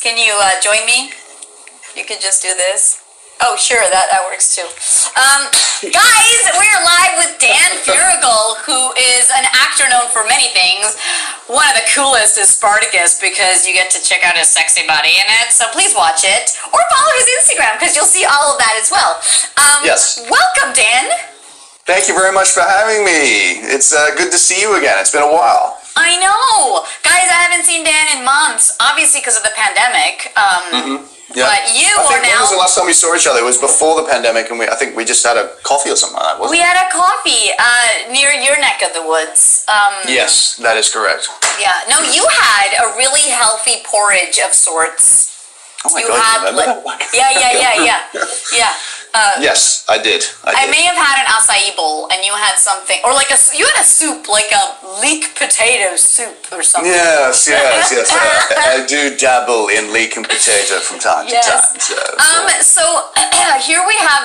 Can you join me? You could just do this. Oh, sure, that works too. Guys, we're live with Dan Feuggureal, who is an actor known for many things. One of the coolest is Spartacus, because you get to check out his sexy body in it, so please watch it. Or follow his Instagram, because you'll see all of that as well. Yes. Welcome, Dan. Thank you very much for having me. It's good to see you again. It's been a while. I know. Guys, I haven't seen Dan in months, obviously because of the pandemic. Yeah. But you I think are now... when was the last time we saw each other? It was before the pandemic, and I think we just had a coffee or something like that, wasn't We had a coffee near your neck of the woods. Yes, that is correct. Yeah. No, you had a really healthy porridge of sorts. Oh my You God, had, you remember like, that? Yeah. Yes, I did. I may have had an acai bowl, and you had something, or like you had a soup, like a leek potato soup or something. Yes. I do dabble in leek and potato from time to time. So here we have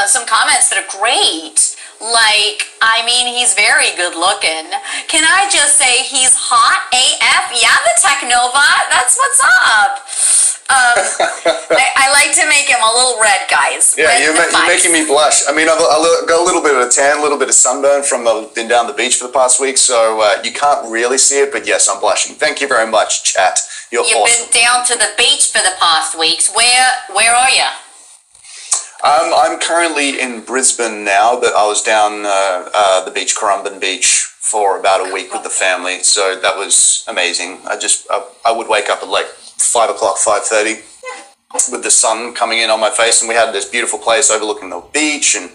some comments that are great. Like, I mean, he's very good looking. Can I just say he's hot AF? Yeah, the Technova. That's what's up. I like to make him a little red, guys. Yeah, you're making me blush. I mean, I've got a little bit of a tan, a little bit of sunburn from been down the beach for the past week, so you can't really see it, but yes, I'm blushing. Thank you very much, chat. You've awesome. Been down to the beach for the past weeks. Where are you? I'm currently in Brisbane now, but I was down the beach, Currumbin Beach, for about a week with the family, so that was amazing. I would wake up at like 5 o'clock, 5:30, with the sun coming in on my face, and we had this beautiful place overlooking the beach, and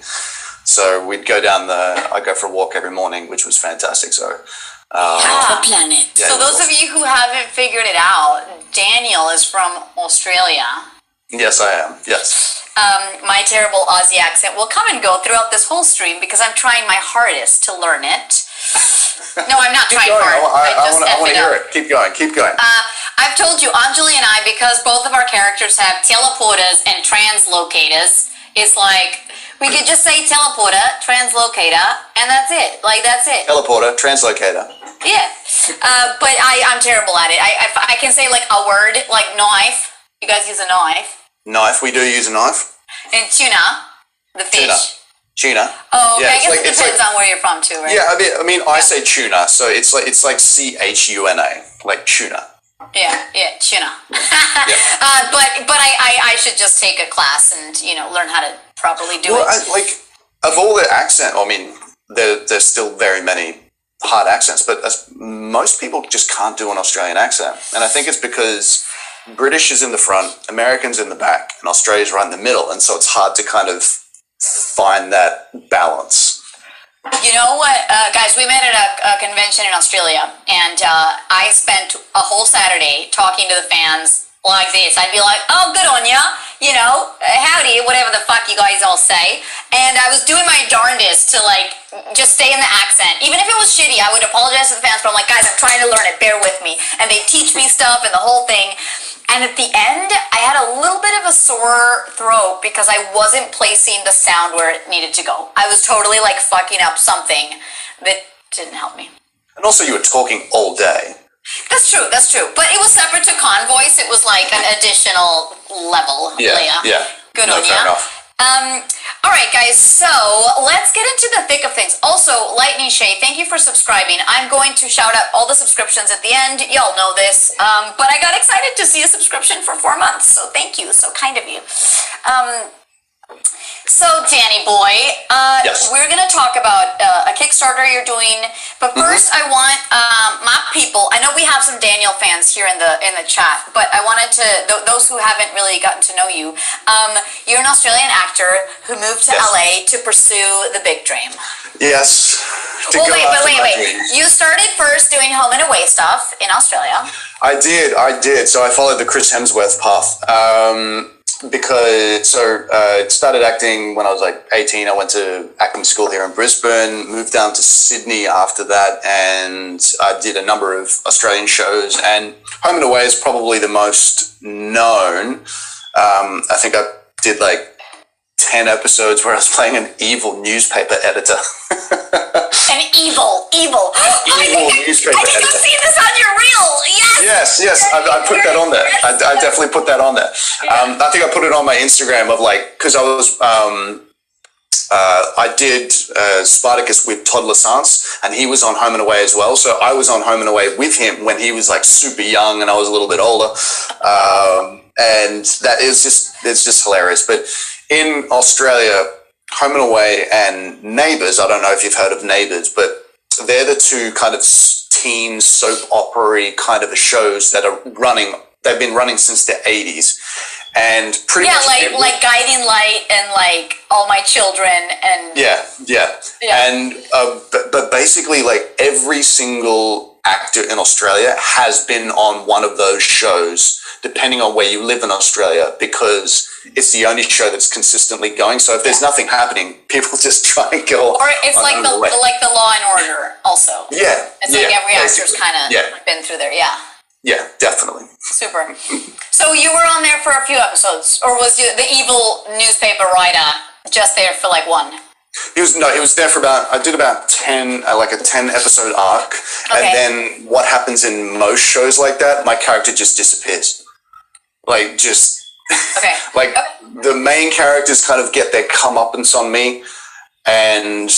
so we'd go down I'd go for a walk every morning, which was fantastic. So the planet. Yeah, so those of you who haven't figured it out, Daniel is from Australia. Yes, I am. Yes. My terrible Aussie accent will come and go throughout this whole stream because I'm trying my hardest to learn it. No, I'm not trying hard. I want to hear it. Keep going. I've told you, Anjali and I, because both of our characters have teleporters and translocators, it's like, we could just say teleporter, translocator, and that's it. Like, that's it. Teleporter, translocator. Yeah. But I'm terrible at it. I can say, like, a word, like knife. You guys use a knife. Knife, we do use a knife. And tuna, the fish. Tuna. Oh, okay. Yeah, I guess it depends on where you're from too, right? Yeah, I mean, I say tuna, so it's like CHUNA, like tuna. Yeah, tuna. Yeah. But I should just take a class and learn how to properly do it. Of all the accent, I mean, there's still very many hard accents, but most people just can't do an Australian accent, and I think it's because British is in the front, American's in the back, and Australia's right in the middle, and so it's hard to kind of find that balance. You know what, guys, we met at a convention in Australia, and I spent a whole Saturday talking to the fans like this. I'd be like, oh, good on ya, howdy, whatever the fuck you guys all say. And I was doing my darndest to, like, just stay in the accent. Even if it was shitty, I would apologize to the fans, but I'm like, guys, I'm trying to learn it, bear with me. And they teach me stuff and the whole thing. And at the end, I had a little bit of a sore throat because I wasn't placing the sound where it needed to go. I was totally, like, fucking up something that didn't help me. And also you were talking all day. That's true. But it was separate to Con Voice. It was like an additional level. Yeah. Good on you. Fair enough. All right, guys, so let's get into the thick of things. Also, Lightning Shay, thank you for subscribing. I'm going to shout out all the subscriptions at the end. Y'all know this. But I got excited to see a subscription for 4 months, so thank you. So kind of you. So, Danny boy, yes. We're going to talk about a Kickstarter you're doing, but first I want my people, I know we have some Daniel fans here in the chat, but I wanted to, those who haven't really gotten to know you, you're an Australian actor who moved to LA to pursue the big dream. Yes. Well, wait. You started first doing home and away stuff in Australia. I did. So I followed the Chris Hemsworth path. Because started acting when I was like 18. I went to acting school here in Brisbane, moved down to Sydney after that, and I did a number of Australian shows, and Home and Away is probably the most known. I think I did like 10 episodes where I was playing an evil newspaper editor. An And evil. Evil newspaper I think editor. I've seen this on your reel. Yes, I put that on there. I definitely put that on there. I think I put it on my Instagram of like, because I was, I did Spartacus with Todd Lassance, and he was on Home and Away as well. So I was on Home and Away with him when he was like super young and I was a little bit older. And that is it's just hilarious. But in Australia, Home and Away and Neighbours, I don't know if you've heard of Neighbours, but they're the two kind of teen soap opera kind of shows that are running. They've been running since the 80s. And pretty much like Guiding Light and like All My Children and yeah. And but basically, like every single actor in Australia has been on one of those shows, depending on where you live in Australia, because it's the only show that's consistently going. So if there's nothing happening, people just try and go. Or it's like the Law and Order also. Yeah, it's like every actor's kind of been through there. Yeah, definitely. Super. So you were on there for a few episodes, or was the evil newspaper writer just there for like one? He was there for I did about 10, like a 10 episode arc. Okay. And then what happens in most shows like that, my character just disappears. Like just, like the main characters kind of get their comeuppance on me, and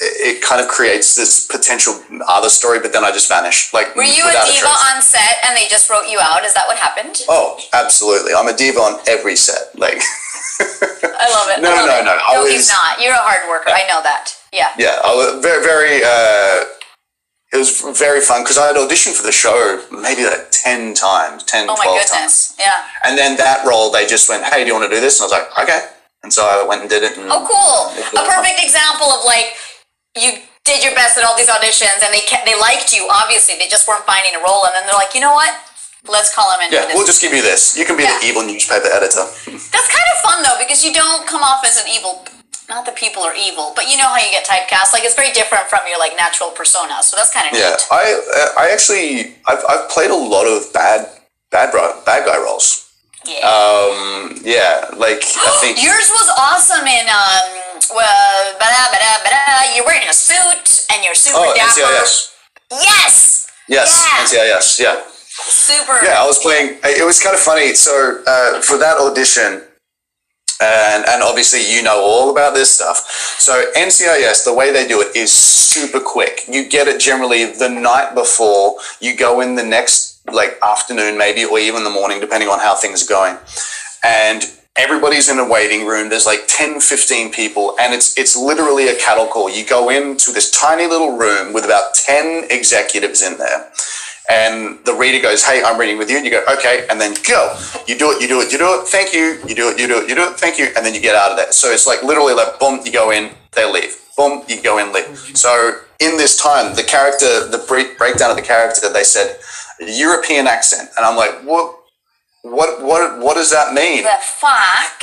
it kind of creates this potential other story, but then I just vanish. Like, were you a diva on set and they just wrote you out? Is that what happened? Oh, absolutely. I'm a diva on every set. Like, I love it. No. No, he's not. You're a hard worker. I know that. Yeah. Yeah. I was very, it was very fun because I had auditioned for the show maybe like 10 times, 10, 12 times. Oh my goodness. Yeah. And then that role, they just went, hey, do you want to do this? And I was like, okay. And so I went and did it. And oh, cool. A perfect example of like, you did your best at all these auditions and they liked you, obviously. They just weren't finding a role. And then they're like, you know what? Let's call him in. Yeah, we'll just give you this. You can be the evil newspaper editor. That's kind of fun, though, because you don't come off as an evil. Not that people are evil, but you know how you get typecast. Like, it's very different from your, like, natural persona. So that's kind of neat. I actually, I've played a lot of bad guy roles. Yeah. Like, I think yours was awesome in you're wearing a suit and you're super dapper. NCIS. Yes. NCIS. Yeah. Super. Yeah, I was playing. It was kind of funny. So for that audition, and obviously you know all about this stuff. So NCIS, the way they do it is super quick. You get it generally the night before. You go in the next like afternoon maybe, or even the morning, depending on how things are going. And everybody's in a waiting room. There's like 10, 15 people, and it's literally a cattle call. You go into this tiny little room with about 10 executives in there. And the reader goes, hey, I'm reading with you. And you go, okay. And then go. You do it. Thank you. You do it. Thank you. And then you get out of there. So it's like literally like, boom, you go in, they leave. Boom, you go in, leave. So in this time, the character, the breakdown of the character, they said, European accent. And I'm like, what does that mean? The fuck?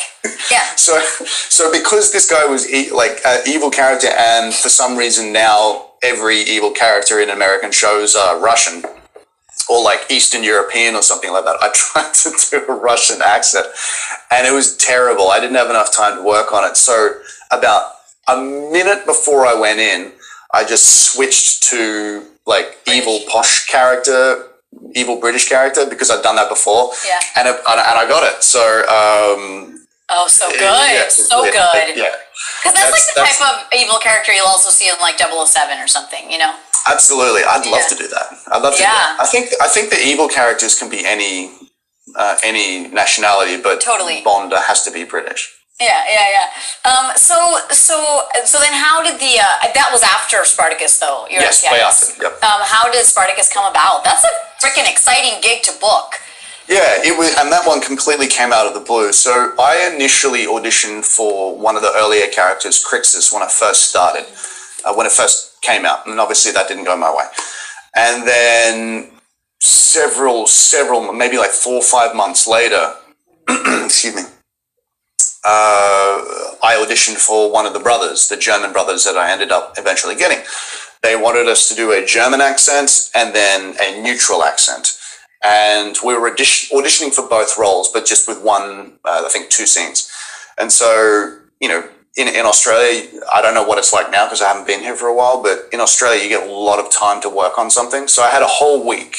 Yeah. So because this guy was like an evil character, and for some reason now every evil character in American shows are Russian or like Eastern European or something like that, I tried to do a Russian accent and it was terrible. I didn't have enough time to work on it. So about a minute before I went in, I just switched to like evil posh character, evil British character, because I'd done that before. Yeah. And I got it. So so good. So good. Yeah. Because that's like the type of evil character you'll also see in like 007 or something, you know? Absolutely. I'd love to do that. I'd love to do that. I think the evil characters can be any nationality, but totally. Bond has to be British. Yeah. So then how did that was after Spartacus though? Yes, way after. Yep. How did Spartacus come about? That's a freaking exciting gig to book. Yeah, it was, and that one completely came out of the blue. So I initially auditioned for one of the earlier characters, Crixus, when I first started, when it first came out, and obviously that didn't go my way. And then several, maybe like 4 or 5 months later, excuse me, I auditioned for one of the brothers, the German brothers that I ended up eventually getting. They wanted us to do a German accent and then a neutral accent. And we were auditioning for both roles, but just with one, I think 2 scenes. And so, you know, in Australia, I don't know what it's like now because I haven't been here for a while, but in Australia, you get a lot of time to work on something. So I had a whole week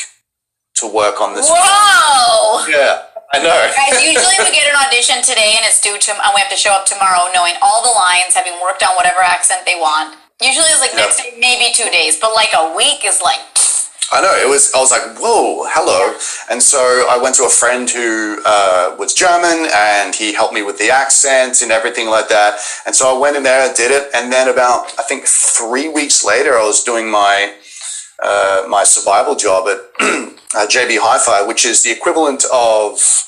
to work on this. Whoa! Yeah, I know. Guys, usually we get an audition today and it's due to, and we have to show up tomorrow knowing all the lines, having worked on whatever accent they want. Usually it's like next day, maybe 2 days, but like a week is like... I know, I was like, whoa, hello. And so I went to a friend who was German and he helped me with the accent and everything like that. And so I went in there, did it. And then about, I think 3 weeks later, I was doing my my survival job at JB Hi-Fi, which is the equivalent of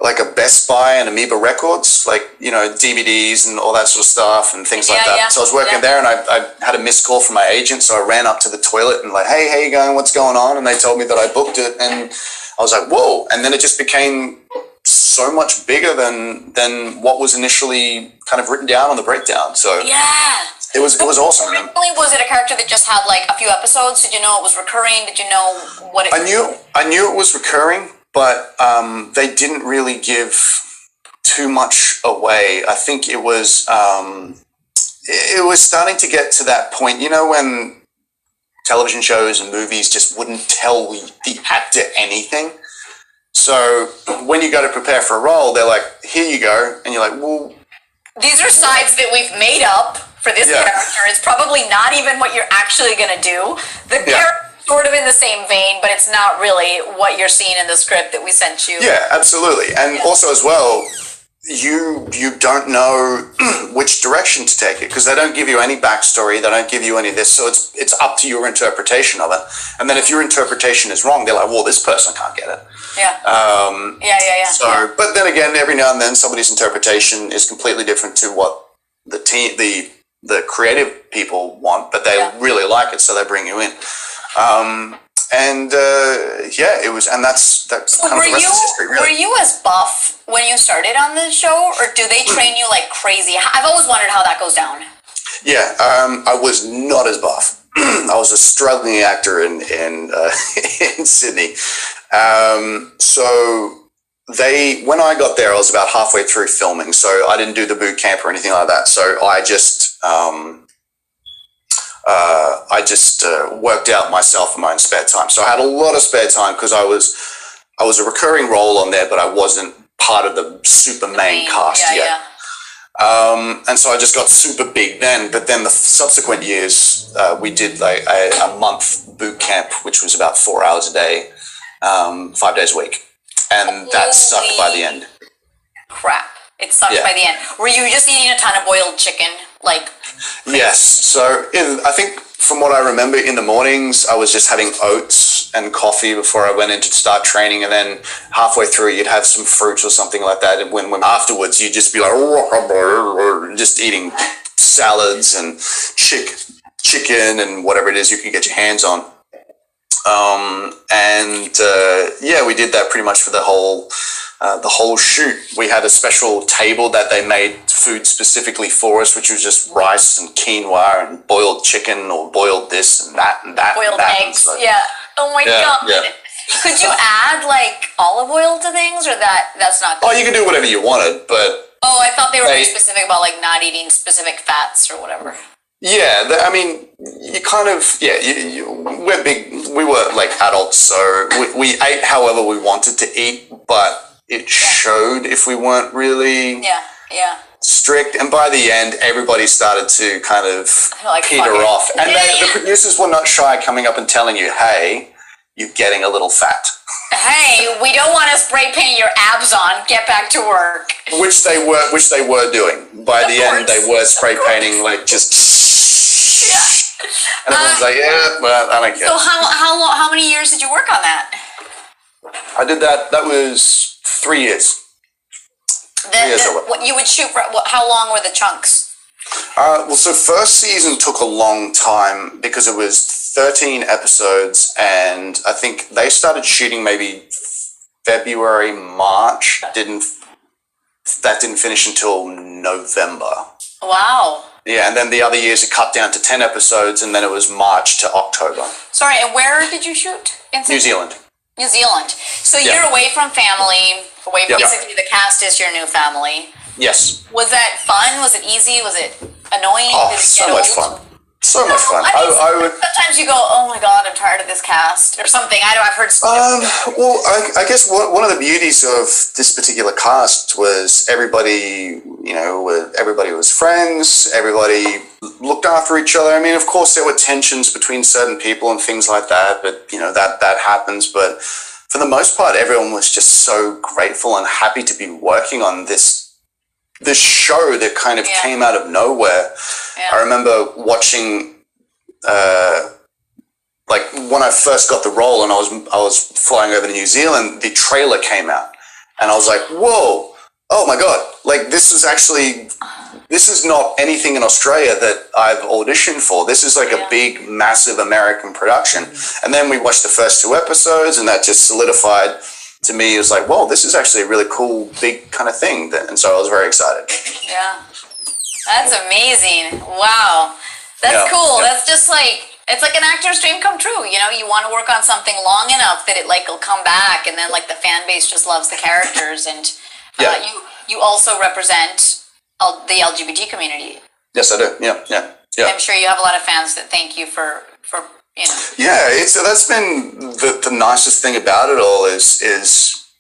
like a Best Buy and Amoeba Records, like, you know, DVDs and all that sort of stuff and things like that. Yeah. So I was working there and I had a missed call from my agent. So I ran up to the toilet and like, hey, how you going? What's going on? And they told me that I booked it. And I was like, whoa. And then it just became so much bigger than what was initially kind of written down on the breakdown. So yeah. It was awesome. Originally, was it a character that just had like a few episodes? Did you know it was recurring? Did you know what it... I knew it was recurring, but they didn't really give too much away. I think it was starting to get to that point, you know, when television shows and movies just wouldn't tell the actor anything. So when you go to prepare for a role, they're like, here you go. And you're like, well... These are sides that we've made up for this character. It's probably not even what you're actually going to do. The character's sort of in the same vein, but it's not really what you're seeing in the script that we sent you. Yeah, absolutely. And also as well, you don't know which direction to take it because they don't give you any backstory. They don't give you any of this. So it's up to your interpretation of it. And then if your interpretation is wrong, they're like, well, this person can't get it. Yeah. So, but then again, every now and then somebody's interpretation is completely different to what the creative people want, but they really like it, so they bring you in. It was, and that's so kind of the rest of history, really. Were you as buff when you started on the show, or do they train you like crazy? I've always wondered how that goes down. Yeah, I was not as buff. I was a struggling actor in Sydney. So when I got there, I was about halfway through filming, so I didn't do the boot camp or anything like that. So I just worked out myself in my own spare time. So I had a lot of spare time because I was a recurring role on there, but I wasn't part of the super main cast yet. Yeah. And so I just got super big then. But then the subsequent years, we did like a month boot camp, which was about 4 hours a day, 5 days a week. And that sucked by the end. Crap. It sucked by the end. Were you just eating a ton of boiled chicken? Yes. So I think from what I remember in the mornings, I was just having oats and coffee before I went in to start training. And then halfway through, you'd have some fruit or something like that. And when afterwards, you'd just be like, just eating salads and chicken and whatever it is you can get your hands on. We did that pretty much for the whole shoot. We had a special table that they made food specifically for us, which was just rice and quinoa and boiled chicken or boiled this and that and that. Boiled and that. eggs. Oh my God. Yeah. Could you add like olive oil to things, or that's not good? Oh, you can do whatever you wanted, but... Oh, I thought they were very specific about like not eating specific fats or whatever. Yeah, I mean, you kind of, we're big, we were like adults, so we ate however we wanted to eat, but it showed if we weren't really strict. And by the end, everybody started to kind of peter off. And the producers were not shy coming up and telling you, hey, you're getting a little fat. Hey, we don't want to spray paint your abs on. Get back to work. Which they were doing. By the end, they were spray painting like just. Yeah. And everyone's like, well, I don't care. So how many years did you work on that? I did that. That was 3 years. 3 years. What you would shoot? How long were the chunks? So first season took a long time because it was 13 episodes, and I think they started shooting maybe February, March. That didn't finish until November. Wow. Yeah, and then the other years it cut down to 10 episodes, and then it was March to October. Sorry, and where did you shoot? New Zealand. New Zealand. So you're away from family, basically the cast is your new family. Yes. Was that fun? Was it easy? Was it annoying? Oh, Did it so get much old? fun. So much fun. I I would. sometimes you go, oh my god, I'm tired of this cast or something. I've heard. Well, I guess one of the beauties of this particular cast was everybody, everybody was friends. Everybody looked after each other. I mean, of course, there were tensions between certain people and things like that, but that happens. But for the most part, everyone was just so grateful and happy to be working on this show that kind of came out of nowhere. I remember watching, like when I first got the role and I was flying over to New Zealand, the trailer came out and I was like, whoa, oh my God. Like this is not anything in Australia that I've auditioned for. This is like a big, massive American production. And then we watched the first 2 episodes and that just solidified to me. It was like, whoa, this is actually a really cool, big kind of thing. And so I was very excited. Yeah. That's amazing. Wow. That's cool. Yeah. That's just like, it's like an actor's dream come true. You want to work on something long enough that it like will come back, and then like the fan base just loves the characters. And you also represent the LGBT community. Yes, I do. Yeah. I'm sure you have a lot of fans that thank you for. Yeah, that's been the nicest thing about it all is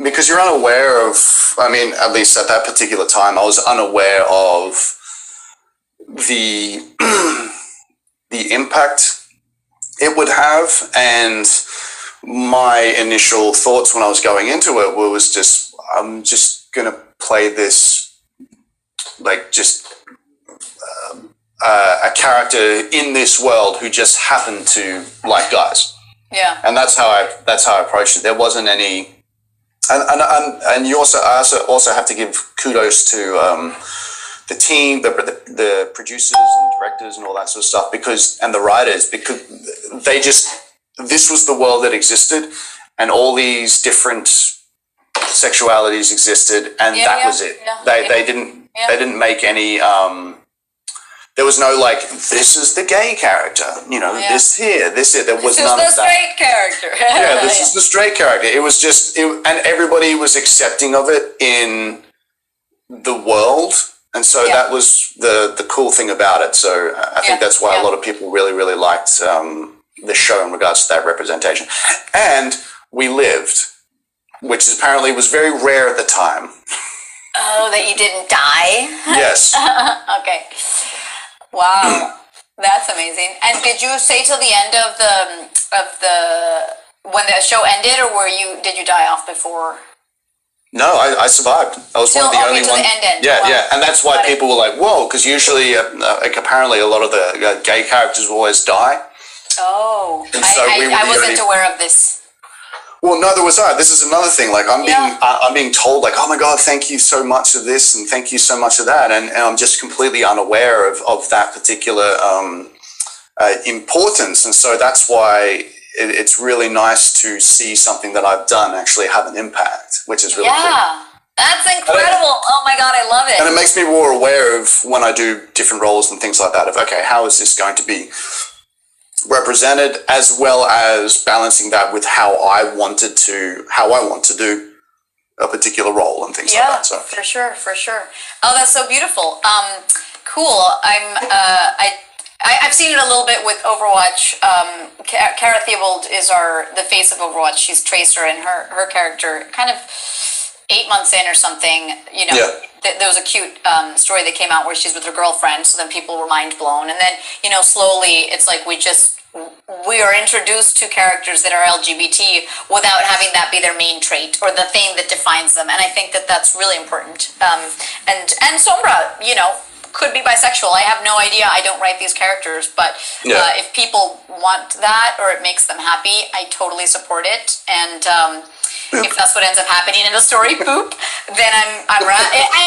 because you're unaware of. I mean, at least at that particular time, I was unaware of the the impact it would have, and my initial thoughts when I was going into it was just, I'm just gonna play this like just a character in this world who just happened to like guys. Yeah. And that's how I approached it. There wasn't any, and you also have to give kudos to the team, the producers and directors and all that sort of stuff, and the writers, because this was the world that existed, and all these different sexualities existed, and that was it. Yeah. They didn't make any. There was no like, this is the gay character, this here. There was none of that. This is the straight character. Yeah, this is the straight character. It was just, and everybody was accepting of it in the world. And so that was the cool thing about it. So I think that's why a lot of people really, really liked the show in regards to that representation. And we lived, which apparently was very rare at the time. Oh, that you didn't die? Yes. Okay. Wow, that's amazing. And did you say till the end of the when the show ended, or did you die off before? No, I survived. I was one of the only ones. Yeah, and that's why people were like, "Whoa," because usually, like apparently, a lot of the gay characters will always die. Oh, and so I wasn't aware of this. Well, neither was I. This is another thing. Like I'm being told, like, "Oh my God, thank you so much for this, and thank you so much for that," and I'm just completely unaware of that particular importance, and so that's why. It's really nice to see something that I've done actually have an impact, which is really cool. Yeah, that's incredible. Oh my God, I love it. And it makes me more aware of when I do different roles and things like that of, okay, how is this going to be represented, as well as balancing that with how I want to do a particular role and things like that. So. For sure. Oh, that's so beautiful. Cool. I've seen it a little bit with Overwatch. Cara Theobald is the face of Overwatch. She's Tracer, and her character, kind of 8 months in or something, there was a cute story that came out where she's with her girlfriend, so then people were mind blown. And then, slowly it's like we are introduced to characters that are LGBT without having that be their main trait or the thing that defines them. And I think that that's really important. And Sombra, could be bisexual. I have no idea. I don't write these characters, but if people want that or it makes them happy, I totally support it. And if that's what ends up happening in the story, poop, then I'm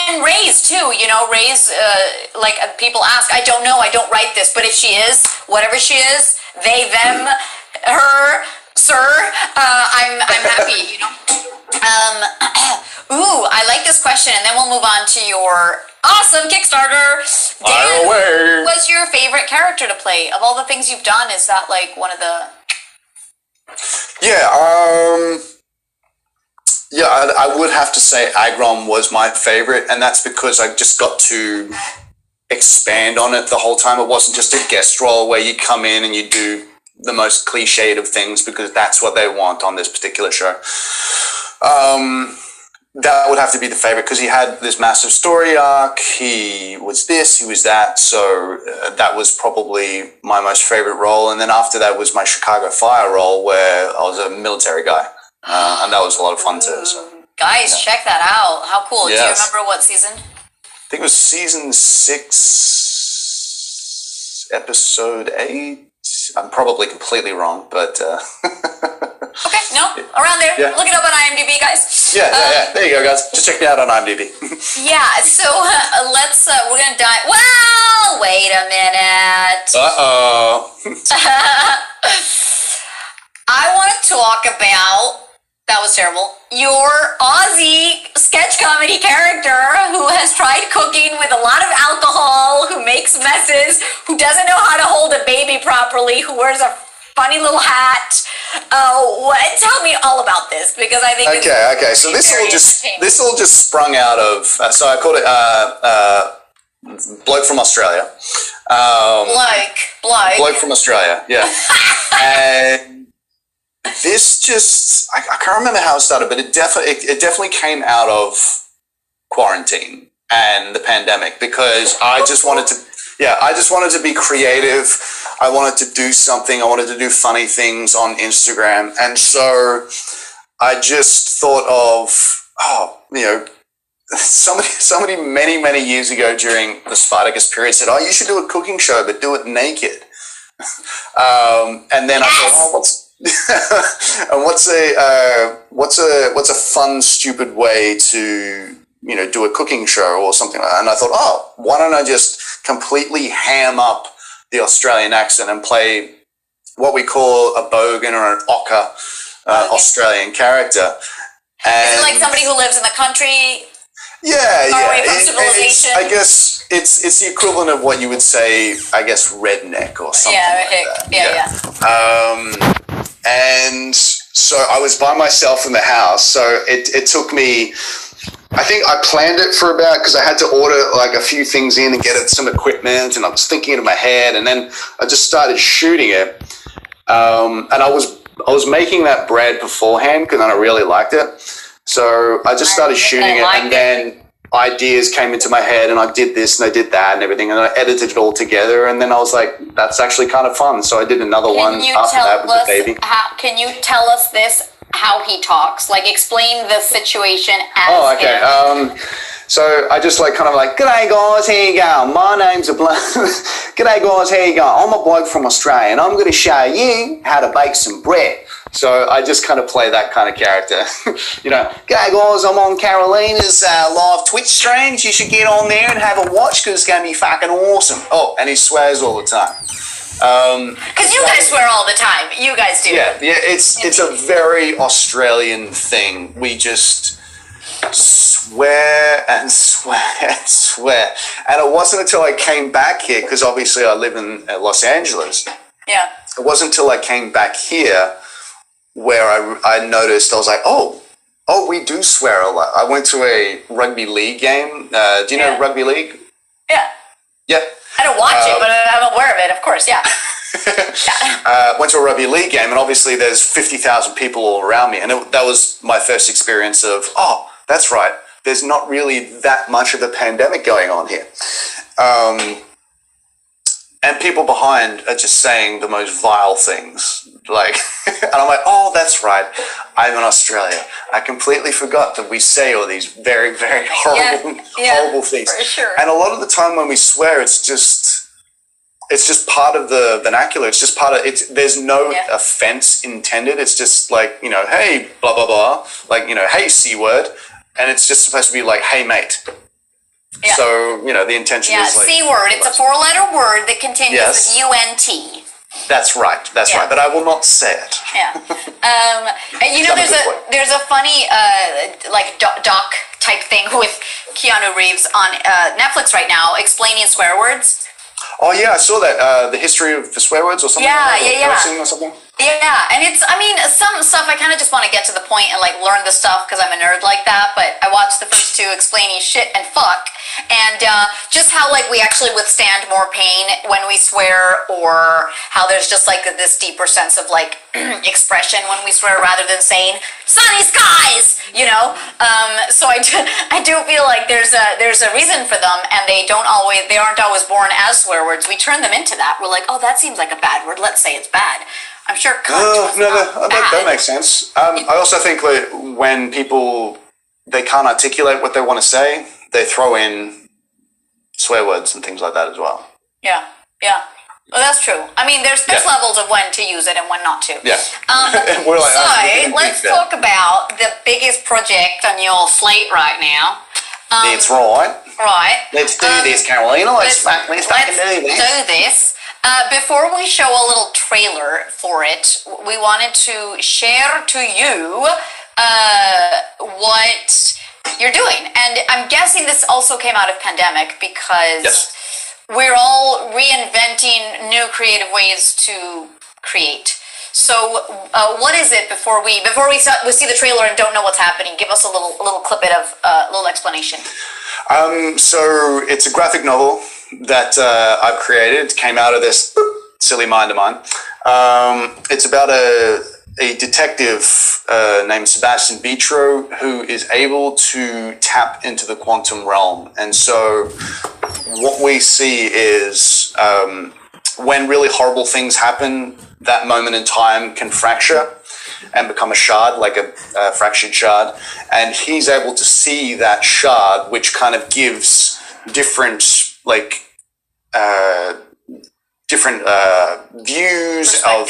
and Ray's too. Ray's like people ask, I don't know, I don't write this, but if she is, whatever she is, they, them, her, sir, I'm happy. Ooh, I like this question, and then we'll move on to your awesome Kickstarter. Dan, what's your favorite character to play? Of all the things you've done, is that like one of the... Yeah, Yeah, I would have to say Agron was my favorite, and that's because I just got to expand on it the whole time. It wasn't just a guest role where you come in and you do the most cliched of things because that's what they want on this particular show. That would have to be the favorite because he had this massive story arc. He was this, he was that. So that was probably my most favorite role. And then after that was my Chicago Fire role where I was a military guy. And that was a lot of fun too. So. Guys, check that out. How cool. Yes. Do you remember what season? I think it was season 6, episode 8. I'm probably completely wrong, but... Okay, no, around there. Yeah. Look it up on IMDb, guys. Yeah. There you go, guys. Just check me out on IMDb. Yeah, so let's, we're going to dive... Well, wait a minute. Uh-oh. I want to talk about... That was terrible. Your Aussie sketch comedy character who has tried cooking with a lot of alcohol, who makes messes, who doesn't know how to hold a baby properly, who wears a funny little hat. Tell me all about this because I think okay. So this all just sprung out of. So I called it bloke from Australia. Bloke from Australia. Yeah. And this just, I can't remember how it started, but it definitely came out of quarantine and the pandemic because I just wanted to be creative. I wanted to do something. I wanted to do funny things on Instagram. And so I just thought of, somebody many years ago during the Spartacus period said, you should do a cooking show, but do it naked. And then I thought, and what's a fun, stupid way to do a cooking show or something like that? And I thought, why don't I just completely ham up the Australian accent and play what we call a bogan or an ochre Australian character? And is it like somebody who lives in the country? Yeah. Away from civilization? I guess it's the equivalent of what you would say, I guess, redneck or something. Yeah. And so I was by myself in the house. So it took me, I think I planned it for about, because I had to order like a few things in and get some equipment, and I was thinking in my head, and then I just started shooting it. And I was making that bread beforehand because I really liked it. So I just started shooting it, and then ideas came into my head, and I did this and I did that and everything, and I edited it all together, and then I was like, that's actually kind of fun. So I did another one after that with the baby. Can you tell us how he talks? Like, explain the situation as okay. So I just g'day guys, how you going? My name's g'day guys, how you going? I'm a bloke from Australia, and I'm going to show you how to bake some bread. So I just kind of play that kind of character. G'day guys, I'm on Carolina's live Twitch streams. You should get on there and have a watch because it's going to be fucking awesome. Oh, and he swears all the time. Because you guys swear all the time. You guys do. Yeah, it's a very Australian thing. We just swear and swear and swear. And it wasn't until I came back here, because obviously I live in Los Angeles. Yeah. It wasn't until I came back here where I noticed, I was like, oh, we do swear a lot. I went to a rugby league game. Do you know rugby league? Yeah. Yeah. I don't watch it, but I'm aware of it, of course, yeah. Went to a rugby league game, and obviously there's 50,000 people all around me. And that was my first experience of, that's right, there's not really that much of a pandemic going on here. And people behind are just saying the most vile things. And I'm like, that's right, I'm in Australia. I completely forgot that we say all these very, very horrible things. For sure. And a lot of the time when we swear, it's just part of the vernacular. It's just part of it. There's no offense intended. It's just like, hey, blah, blah, blah. Hey, C word. And it's just supposed to be like, hey, mate. Yeah. So, the intention is like... C word. It's a 4-letter word that continues with UNT. That's right. That's right. But I will not say it. Yeah. There's a funny doc type thing with Keanu Reeves on Netflix right now explaining swear words. Oh yeah, I saw that. The history of the swear words or something. Yeah. Or something. Yeah, and I mean, some stuff I kind of just want to get to the point and like learn the stuff because I'm a nerd like that. But I watched the first two explaining shit and fuck, and just how like we actually withstand more pain when we swear, or how there's just like this deeper sense of like expression when we swear rather than saying sunny skies, you know. So I do feel like there's a reason for them, and they aren't always born as swear words. We turn them into that. We're like, oh, that seems like a bad word. Let's say it's bad. I'm sure that makes sense. I also think like when people, they can't articulate what they want to say, they throw in swear words and things like that as well. Yeah. Well, that's true. I mean, there's levels of when to use it and when not to. Yeah. We're like, so let's talk about the biggest project on your slate right now. That's right. Right. Let's do this, Carolina. Let's fucking do this. Before we show a little trailer for it, we wanted to share to you what you're doing. And I'm guessing this also came out of pandemic because we're all reinventing new creative ways to create. So what is it before we see the trailer and don't know what's happening? Give us a little clip of a little explanation. So it's a graphic novel that I've created. It came out of this silly mind of mine. It's about a detective named Sebastian Vitro who is able to tap into the quantum realm. And so what we see is when really horrible things happen, that moment in time can fracture and become a shard, like a fractured shard. And he's able to see that shard, which kind of gives different views of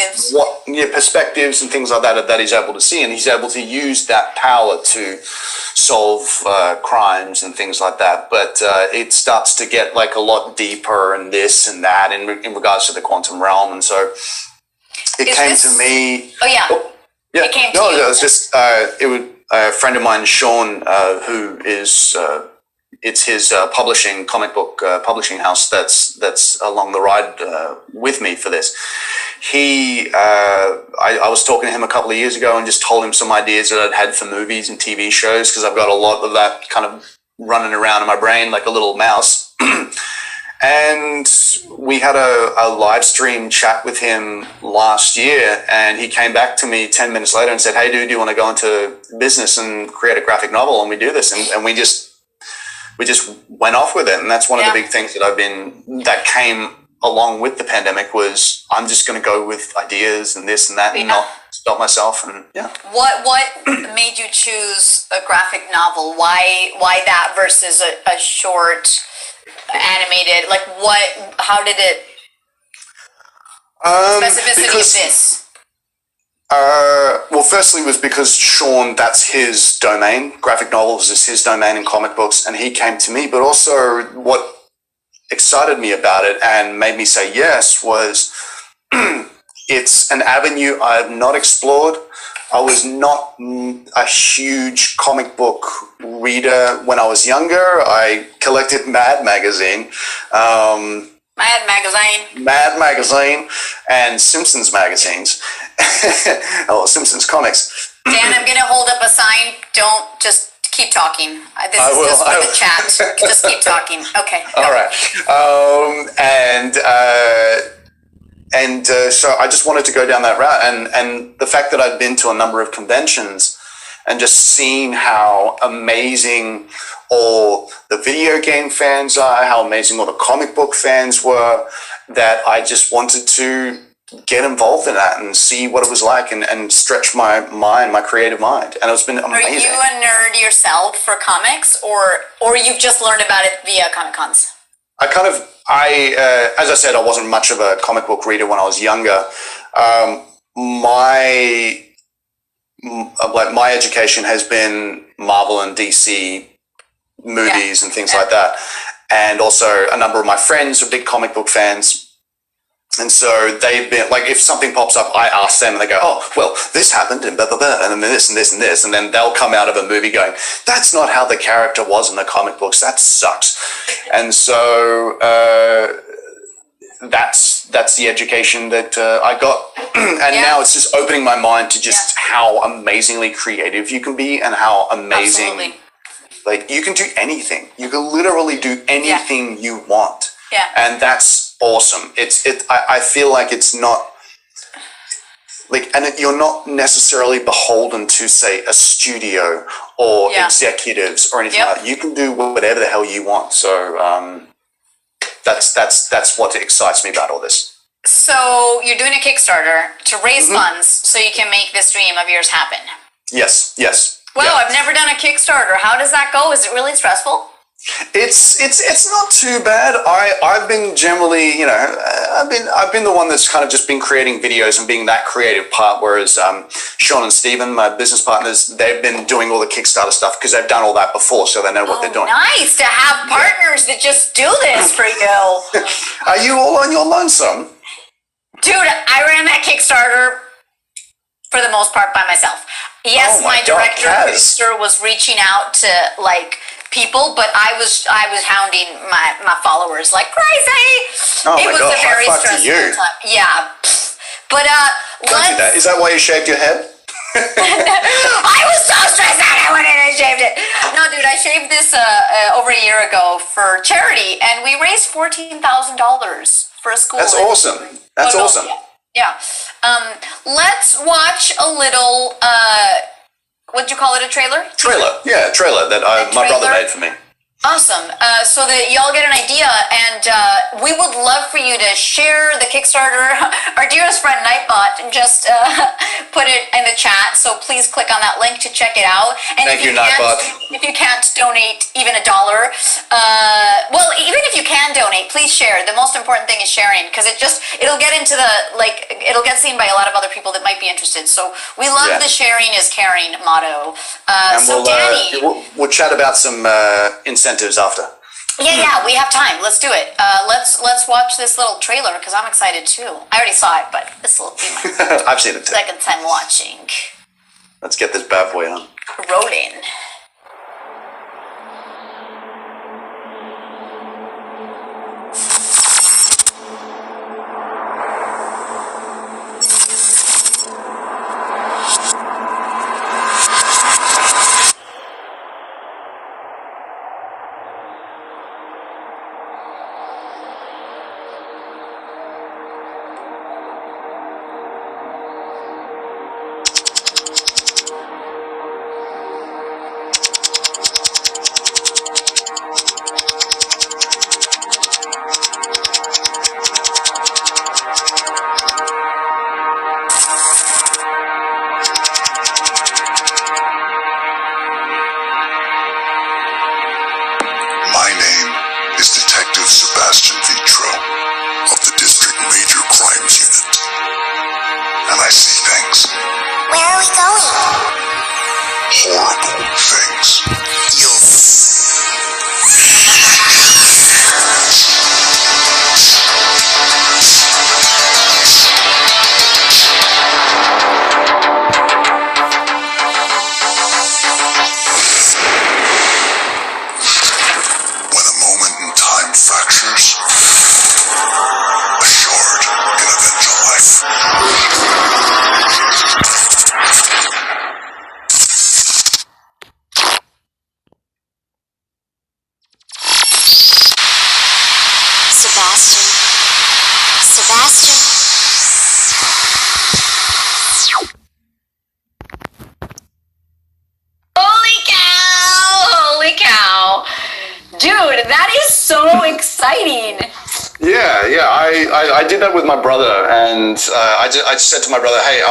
perspectives and things like that he's able to see, and he's able to use that power to solve crimes and things like that. But it starts to get like a lot deeper and this and that in regards to the quantum realm. And so it came to me. Oh yeah. Yeah. It came to you. It was just a friend of mine, Sean, who is. It's his comic book publishing house that's along the ride with me for this. I was talking to him a couple of years ago and just told him some ideas that I'd had for movies and TV shows, because I've got a lot of that kind of running around in my brain like a little mouse. And we had a live stream chat with him last year, and he came back to me 10 minutes later and said, "Hey dude, do you want to go into business and create a graphic novel?" And we do this, and we just went off with it. And that's one of the big things that came along with the pandemic, was I'm just going to go with ideas and this and that and not stop myself. And what made you choose a graphic novel? Why that versus a short animated? Like how did it specificity of this? Well, firstly was because Sean, that's his domain. Graphic novels is his domain in comic books, and he came to me. But also what excited me about it and made me say yes was it's an avenue I've not explored. I was not a huge comic book reader when I was younger. I collected Mad Magazine. Mad Magazine and Simpsons magazines. Simpsons comics. Dan, I'm going to hold up a sign. Don't just keep talking. This is just for the chat. Just keep talking. Okay. All right. So I just wanted to go down that route. And the fact that I'd been to a number of conventions and just seen how amazing all the video game fans are, how amazing all the comic book fans were, that I just wanted to get involved in that and see what it was like and stretch my mind, my creative mind. And it's been amazing. Are you a nerd yourself for comics, or you've just learned about it via Comic Cons? As I said, I wasn't much of a comic book reader when I was younger. My education has been Marvel and DC movies and things like that. And also a number of my friends are big comic book fans. And so they've been like, if something pops up, I ask them and they go, "Oh, well, this happened and blah, blah, blah, and then this and this and this." And then they'll come out of a movie going, "That's not how the character was in the comic books. That sucks." And so that's that's the education that I got, and now it's just opening my mind to just how amazingly creative you can be, and how amazing. Absolutely. Like, you can do anything. You can literally do anything you want. Yeah. And that's awesome. I feel like it's not like, and you're not necessarily beholden to, say, a studio or executives or anything like that. You can do whatever the hell you want. So that's what excites me about all this. So you're doing a Kickstarter to raise funds so you can make this dream of yours happen. Yes. Wow, I've never done a Kickstarter. How does that go? Is it really stressful? It's not too bad. I've been generally, I've been the one that's kind of just been creating videos and being that creative part, whereas Sean and Steven, my business partners, they've been doing all the Kickstarter stuff because they've done all that before, so they know what they're doing. Nice to have partners that just do this for you. Are you all on your lonesome? Dude, I ran that Kickstarter for the most part by myself. Yes, my director and producer was reaching out to people, but I was hounding my followers like crazy. It was a very stressful time. Yeah, but don't do that. Is that why you shaved your head? I was so stressed out. I went in and shaved it. No, dude, I shaved this over a year ago for charity, and we raised $14,000 for a school. That's awesome. That's awesome. Yeah. Let's watch a little. What'd you call it? A trailer? Trailer that my brother made for me. Awesome. So that y'all get an idea, and we would love for you to share the Kickstarter. Our dearest friend Nightbot just put it in the chat, so please click on that link to check it out. And Thank you, Nightbot. If you can't donate even $1, well, even if you can donate, please share. The most important thing is sharing, because it'll get into it'll get seen by a lot of other people that might be interested. So we love the sharing is caring motto. And so Danny, we'll chat about some incentives after. Yeah, we have time. Let's do it. Let's watch this little trailer, because I'm excited too. I already saw it, but this will be my I've seen it too. second time watching. Let's get this bad boy on. Rolling. Holy cow. Dude, that is so exciting. Yeah. I did that with my brother, and I just said to my brother, hey,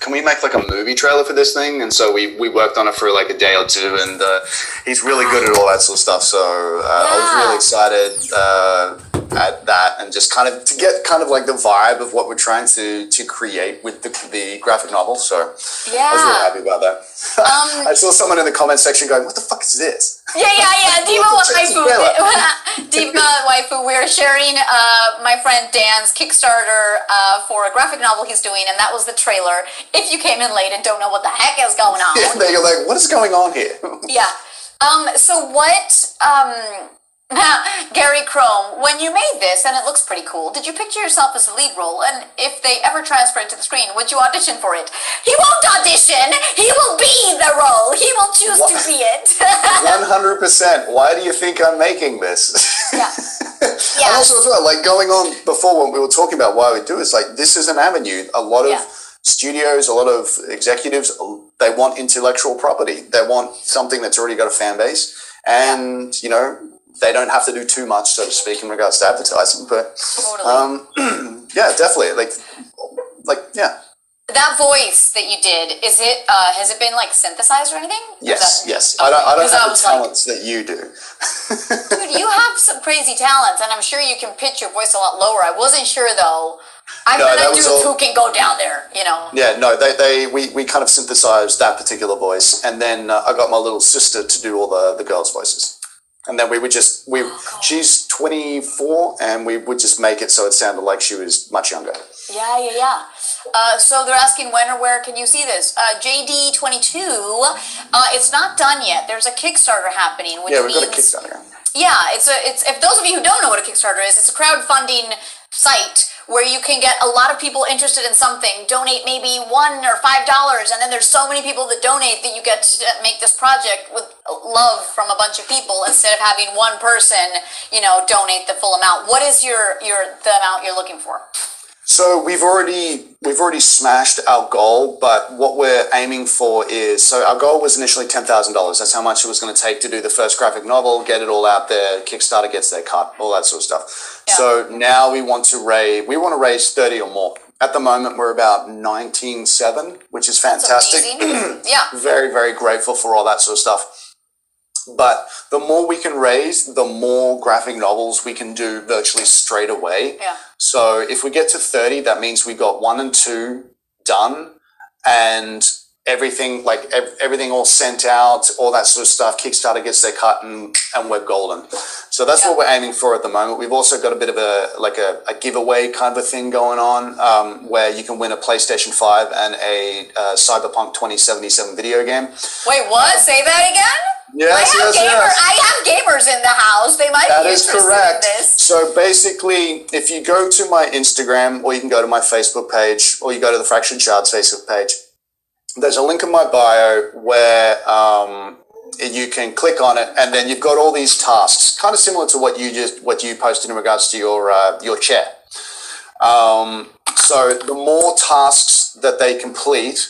can we make like a movie trailer for this thing? And so we worked on it for like a day or two, and he's really good at all that sort of stuff. So I was really excited at that, and just kind of to get kind of like the vibe of what we're trying to create with the graphic novel. So I was really happy about that. I saw someone in the comment section going, what the fuck is this? Yeah. Diva Waifu, we're sharing my friend Dan's Kickstarter for a graphic novel he's doing, and that was the trailer. If you came in late and don't know what the heck is going on. Yeah, you're like, what is going on here? Yeah. So what Gary Chrome, when you made this, and it looks pretty cool, did you picture yourself as the lead role? And if they ever transfer it to the screen, would you audition for it? He won't audition. He will be the role. He will choose to be it. 100%. Why do you think I'm making this? Yeah. And also as well, like going on before when we were talking about why we do is like this is an avenue. A lot of studios, a lot of executives, they want intellectual property. They want something that's already got a fan base, and you know they don't have to do too much, so to speak, in regards to advertising. But yeah, definitely. Like yeah. That voice that you did, is it? Has it been like synthesized or anything? Yes, yes. Okay. I don't have the talents that you do. Dude, you have some crazy talents, and I'm sure you can pitch your voice a lot lower. I wasn't sure though. I'm gonna do who can go down there, you know. Yeah, no, we kind of synthesized that particular voice, and then I got my little sister to do all the girls' voices, and then we would just she's 24, and we would just make it so it sounded like she was much younger. Yeah. So they're asking when or where can you see this? JD22, it's not done yet. There's a Kickstarter happening. Which we've got a Kickstarter. Yeah, it's if those of you who don't know what a Kickstarter is, it's a crowdfunding site where you can get a lot of people interested in something, donate maybe $1 or $5, and then there's so many people that donate that you get to make this project with love from a bunch of people instead of having one person, you know, donate the full amount. What is the amount you're looking for? So we've already smashed our goal, but what we're aiming for is, so our goal was initially $10,000. That's how much it was going to take to do the first graphic novel, get it all out there, Kickstarter gets their cut, all that sort of stuff. Yeah. So now we want to raise 30 or more. At the moment, we're about 19.7, which is fantastic. Yeah. Very, very grateful for all that sort of stuff. But the more we can raise, the more graphic novels we can do virtually straight away. Yeah. So if we get to 30, that means we got 1 and 2 done, and everything all sent out, all that sort of stuff. Kickstarter gets their cut, and we're golden. So that's what we're aiming for at the moment. We've also got a bit of a giveaway kind of a thing going on, where you can win a PlayStation 5 and a Cyberpunk 2077 video game. Wait, what? Say that again? Yes. I have gamers in the house. They might be interested in this. So basically, if you go to my Instagram, or you can go to my Facebook page, or you go to the Fractured Shards Facebook page, there's a link in my bio where you can click on it, and then you've got all these tasks, kind of similar to what you posted in regards to your chair. So the more tasks that they complete,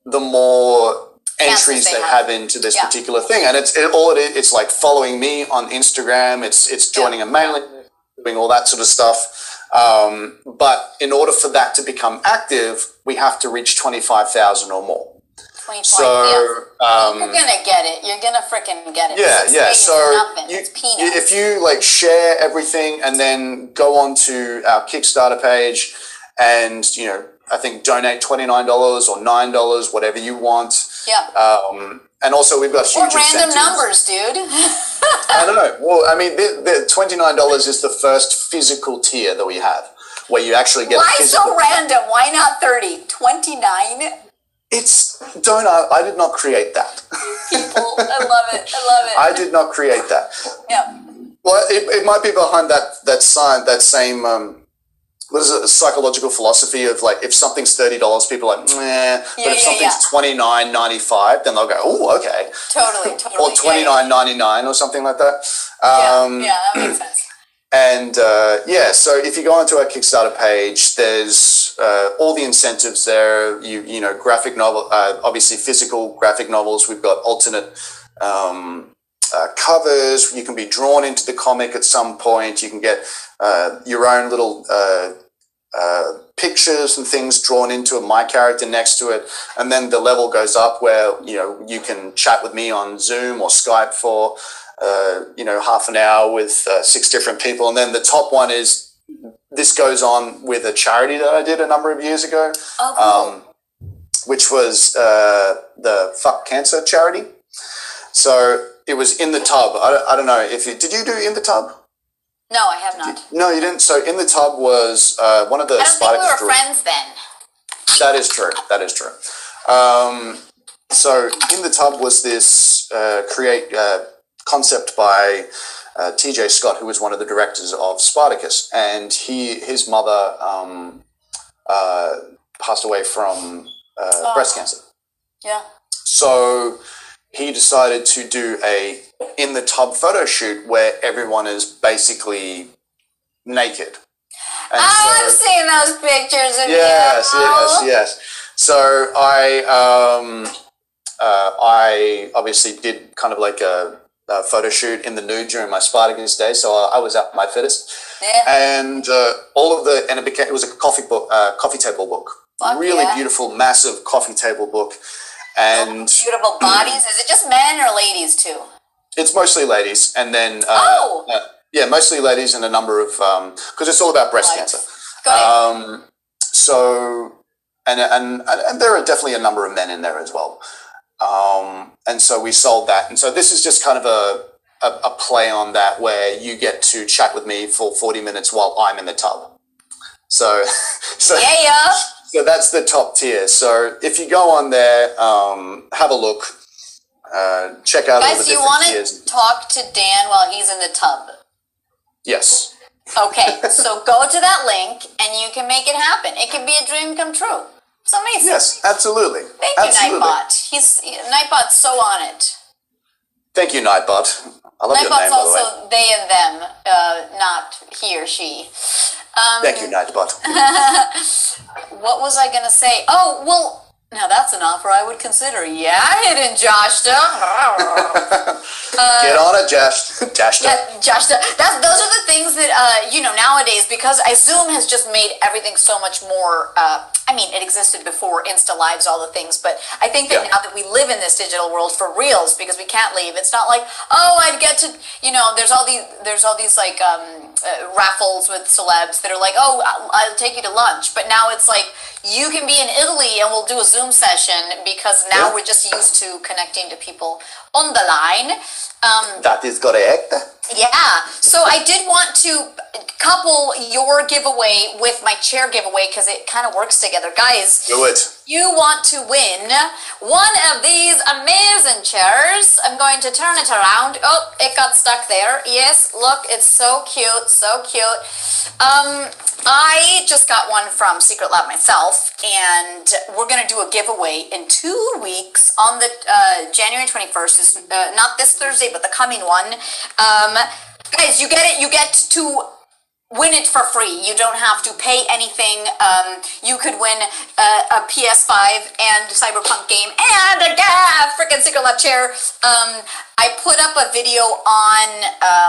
the more entries they have into this particular thing, and it's like following me on Instagram, it's joining a mailing list, doing all that sort of stuff, but in order for that to become active, we have to reach 25,000 or more. 25, so you're gonna get it. You're gonna freaking get it. Yeah. So it's peanuts. If you like share everything and then go on to our Kickstarter page, and you know, I think donate $29 or $9, whatever you want. Yeah. And also we've got huge random incentives. numbers, dude. I don't know. Well, I mean, the $29 is the first physical tier that we have, where you actually get. Why so random? Why not 30? 29? I did not create that. People, I love it. I did not create that. Yeah. Well, it might be behind that same what is it, a psychological philosophy of like, if something's $30, people are like, meh. But if something's $29.95, then they'll go, oh, okay. Totally. Or $29.99 or something like that. That makes sense. And so if you go onto our Kickstarter page, there's all the incentives there. You know, graphic novel, obviously physical graphic novels. We've got alternate covers. You can be drawn into the comic at some point. You can get your own little pictures and things drawn into it, my character next to it, and then the level goes up where you know you can chat with me on Zoom or Skype for half an hour with 6 different people, and then the top one is this goes on with a charity that I did a number of years ago, which was the Fuck Cancer charity. So it was In the Tub. I don't know if did you do In the Tub? No, I have not. No, you didn't. So In the Tub was one of the. I don't think we were friends then. That is true. So In the Tub was this concept by T.J. Scott, who was one of the directors of Spartacus, and his mother passed away from breast cancer. Yeah. So he decided to do a in the tub photo shoot where everyone is basically naked. And I've seen those pictures of yes, you. yes. So I obviously did kind of like a photo shoot in the nude during my Spartacus days, so I was at my fittest. Yeah. And it was a coffee table book. Fuck really yeah. beautiful, massive coffee table book. And beautiful bodies. Is it just men or ladies too? it's mostly ladies, and then yeah, mostly ladies, and a number of because it's all about breast cancer. Got it. So and there are definitely a number of men in there as well. And so we sold that, and so this is just kind of a play on that, where you get to chat with me for 40 minutes while I'm in the tub. So yeah. So that's the top tier. So if you go on there, have a look, check out all the different tiers. Guys, do you want to talk to Dan while he's in the tub? Yes. Okay, so go to that link and you can make it happen. It can be a dream come true. It's amazing. Yes, absolutely. Thank you, Nightbot. Nightbot's so on it. Thank you, Nightbot. I love your name, by the way. Nightbot's also they and them, not he or she. Thank you, Nightbot. What was I going to say? Oh, well, now that's an offer I would consider. Yeah, hidden Joshta. Get on it, Joshta. Yeah, Joshta. Those are the things that, nowadays, because Zoom has just made everything so much more, it existed before, Insta Lives, all the things, but I think that now that we live in this digital world for reals, because we can't leave, it's not like, I'd get to, there's all these like raffles with celebs that are like, I'll take you to lunch, but now it's like, you can be in Italy and we'll do a Zoom session, because now we're just used to connecting to people on the line. That is correct. Yeah, so I did want to couple your giveaway with my chair giveaway, because it kind of works together. Guys, do it. You want to win one of these amazing chairs. I'm going to turn it around. Oh, it got stuck there. Yes, look, it's so cute, so cute. I just got one from Secret Lab myself, and we're going to do a giveaway in 2 weeks on the January 21st. Is not this Thursday, but the coming one. Guys, you get it. You get to win it for free. You don't have to pay anything. You could win a PS5 and Cyberpunk game and a freaking Secret Lab chair. I put up a video on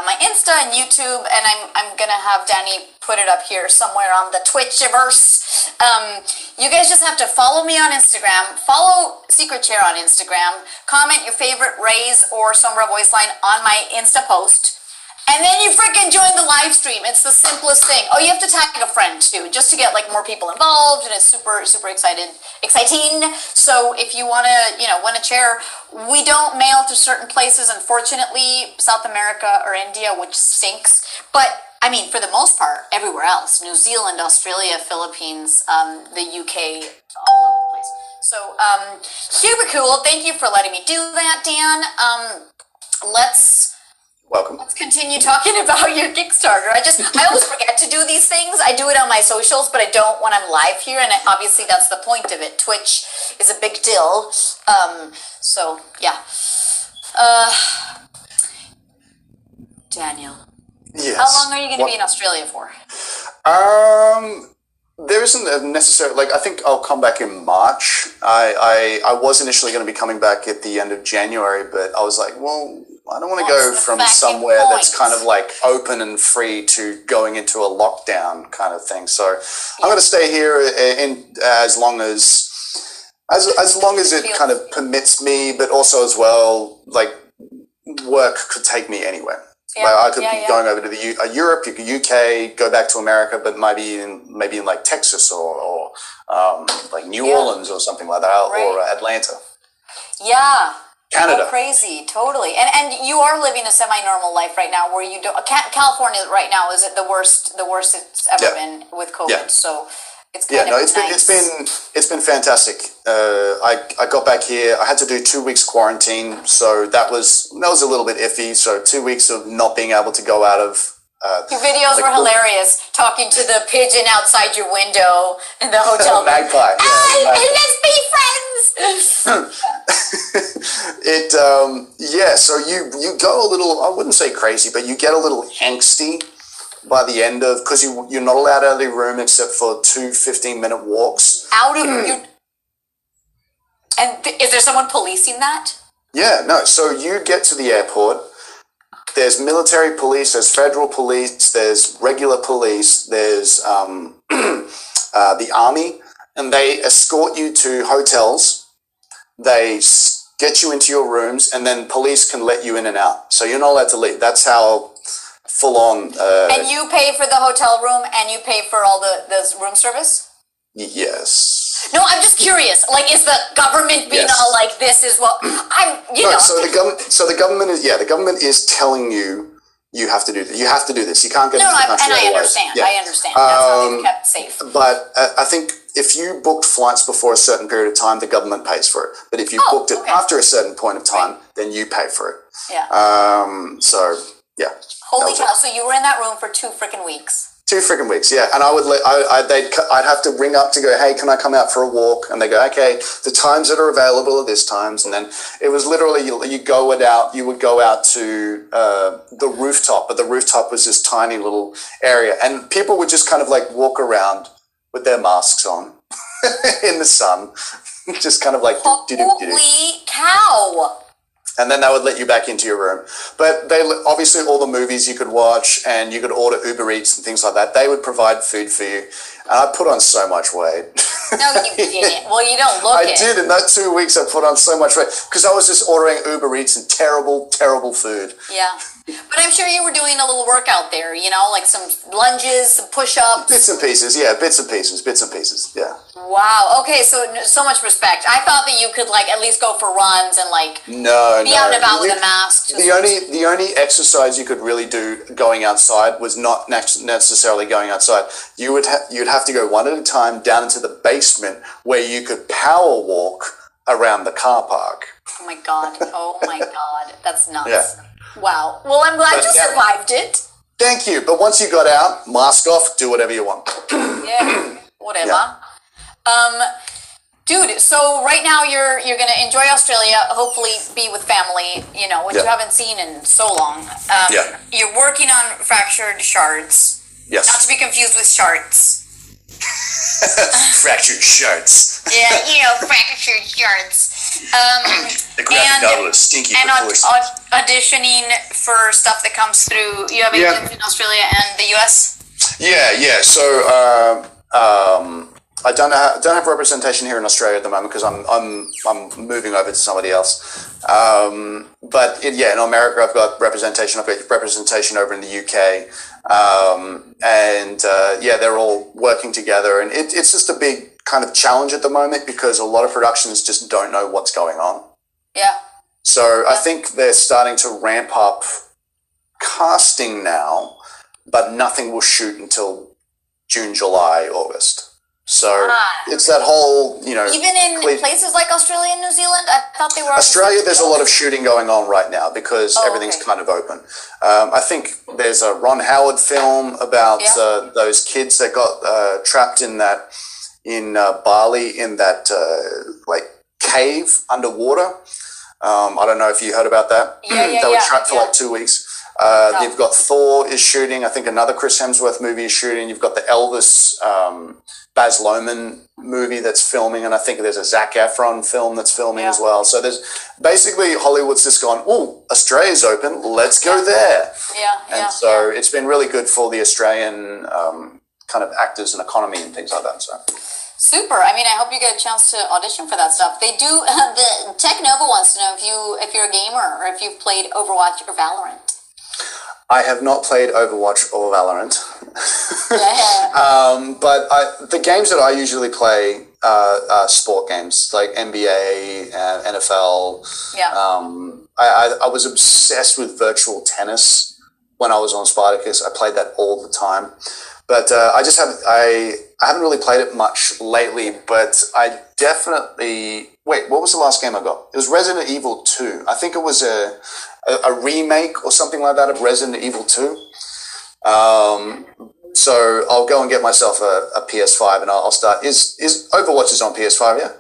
my Insta and YouTube, and I'm gonna have Danny put it up here somewhere on the Twitchiverse. You guys just have to follow me on Instagram, follow Secret Chair on Instagram, comment your favorite Raise or Sombra voice line on my Insta post. And then you freaking join the live stream. It's the simplest thing. Oh, you have to tag a friend too, just to get like more people involved, and it's super, super exciting. So if you want to, win a chair, we don't mail to certain places, unfortunately, South America or India, which stinks. But I mean, for the most part, everywhere else, New Zealand, Australia, Philippines, the UK, all over the place. So super cool. Thank you for letting me do that, Dan. Welcome. Let's continue talking about your Kickstarter. I always forget to do these things. I do it on my socials, but I don't when I'm live here, and obviously that's the point of it. Twitch is a big deal. So, yeah. Daniel. Yes. How long are you going to be in Australia for? There isn't a necessary, I think I'll come back in March. I was initially going to be coming back at the end of January, but I was like, well, I don't want to go from somewhere that's kind of like open and free to going into a lockdown kind of thing. So I'm going to stay here as long as it kind of permits me, but also as well, work could take me anywhere. Yeah, I could be going over to Europe, UK, go back to America, but maybe in like Texas or New Orleans or something like that, or Atlanta. Yeah. Canada. Oh, crazy, totally. And you are living a semi-normal life right now, where you don't. California right now is the worst it's ever been with COVID. Yeah. So It's Yeah, kind no, of it's been fantastic. I got back here. I had to do 2 weeks quarantine, so that was a little bit iffy. So 2 weeks of not being able to go out of. Your videos were hilarious, talking to the pigeon outside your window in the hotel room. Magpie. Hey, Magpie. let's be friends. So you go a little. I wouldn't say crazy, but you get a little angsty by the end of, because you're not allowed out of your room except for 2 15-minute walks. Out of you. And is there someone policing that? Yeah, no. So you get to the airport. There's military police, there's federal police, there's regular police, there's the army, and they escort you to hotels. They get you into your rooms, and then police can let you in and out. So you're not allowed to leave. That's how full on. And you pay for the hotel room, and you pay for all the room service? Yes. No, I'm just curious. Like, is the government being all like, this is what you know? So the government is telling you have to do this. You have to do this. You can't get into the country and I otherwise. understand. I understand. That's how they've kept safe. But I think if you booked flights before a certain period of time, the government pays for it. But if you booked it after a certain point of time, then you pay for it. Yeah. Holy cow! So you were in that room for 2 freaking weeks. 2 freaking weeks, yeah. And I'd have to ring up to go, hey, can I come out for a walk? And they go, okay, the times that are available are this times. And then it was literally you would go out to the rooftop, but the rooftop was this tiny little area, and people would just kind of like walk around with their masks on in the sun, just kind of like holy cow. And then they would let you back into your room. But they obviously all the movies you could watch, and you could order Uber Eats and things like that. They would provide food for you. And I put on so much weight. No, you didn't. Well, you don't look it. I did. In that 2 weeks, I put on so much weight because I was just ordering Uber Eats and terrible, terrible food. Yeah. But I'm sure you were doing a little workout there, like some lunges, some push-ups. Bits and pieces, yeah. Wow. Okay, so much respect. I thought that you could at least go for runs and be out and about with a mask. The only exercise you could really do going outside was not necessarily going outside. You'd have to go one at a time down into the basement where you could power walk around the car park. Oh my god. That's nuts. Yeah. Wow. Well, I'm glad you survived it. Thank you. But once you got out, mask off, do whatever you want. Yeah, whatever. Yeah. Dude, so right now you're going to enjoy Australia, hopefully be with family, which you haven't seen in so long. You're working on fractured shards. Yes. Not to be confused with shards. Fractured shards. Yeah, fractured shards. The graphic novel is stinky. And auditioning for stuff that comes through. You have agents in Australia and the US? Yeah. So I don't have representation here in Australia at the moment because I'm moving over to somebody else. But in America I've got representation. I've got representation over in the UK. They're all working together, and it's just a big kind of challenge at the moment because a lot of productions just don't know what's going on. Yeah. So I think they're starting to ramp up casting now, but nothing will shoot until June, July, August. So it's that whole, even in places like Australia and New Zealand, I thought they were. Australia, there's a lot of shooting going on right now because everything's kind of open. I think there's a Ron Howard film about those kids that got trapped in Bali in that cave underwater. I don't know if you heard about that. They were trapped for 2 weeks. You've got Thor is shooting. I think another Chris Hemsworth movie is shooting. You've got the Elvis Baz Luhrmann movie that's filming, and I think there's a Zac Efron film that's filming as well. So there's basically Hollywood's just gone, Australia's open, let's go there. So it's been really good for the Australian kind of actors and economy and things like that. So super. I mean, I hope you get a chance to audition for that stuff. They do. The Tech Nova wants to know if you're a gamer or if you've played Overwatch or Valorant. I have not played Overwatch or Valorant. But the games that I usually play are sport games like NBA and NFL. I was obsessed with virtual tennis when I was on Spartacus. I played that all the time. But I I haven't really played it much lately, but I definitely... Wait, what was the last game I got? It was Resident Evil 2. I think it was a remake or something like that of Resident Evil 2. So I'll go and get myself a PS5 and I'll start. Is Overwatch is on PS5, yeah?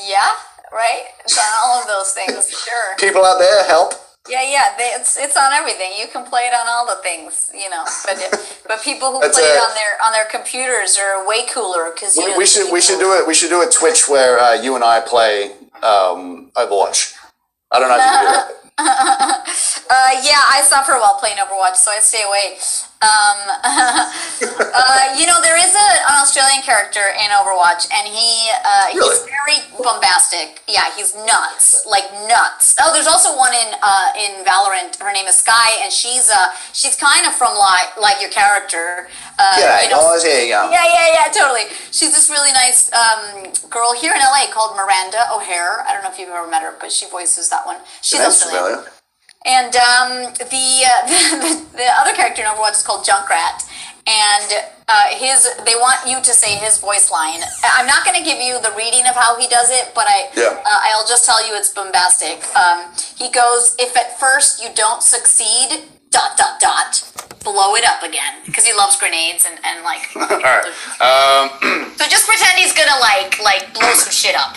Yeah, right? It's on all of those things, sure. People out there, help. Yeah, it's on everything. You can play it on all the things, you know. But people who play it on their computers are way cooler because we should do it. We should do a Twitch where you and I play Overwatch. I don't know if you can do it. Yeah, I suffer while playing Overwatch, so I stay away. There is an Australian character in Overwatch, and he's very bombastic. Yeah, he's nuts, like nuts. Oh, there's also one in Valorant. Her name is Sky, and she's kind of from like your character. Yeah, there you go. Yeah, totally. She's this really nice girl here in LA called Miranda O'Hare. I don't know if you've ever met her, but she voices that one. She's Australian. Familiar. And the other character in Overwatch is called Junkrat, and they want you to say his voice line. I'm not going to give you the reading of how he does it, but I'll just tell you it's bombastic. He goes, "If at first you don't succeed, ... blow it up again," because he loves grenades and like. All right. So just pretend he's gonna like blow some shit up.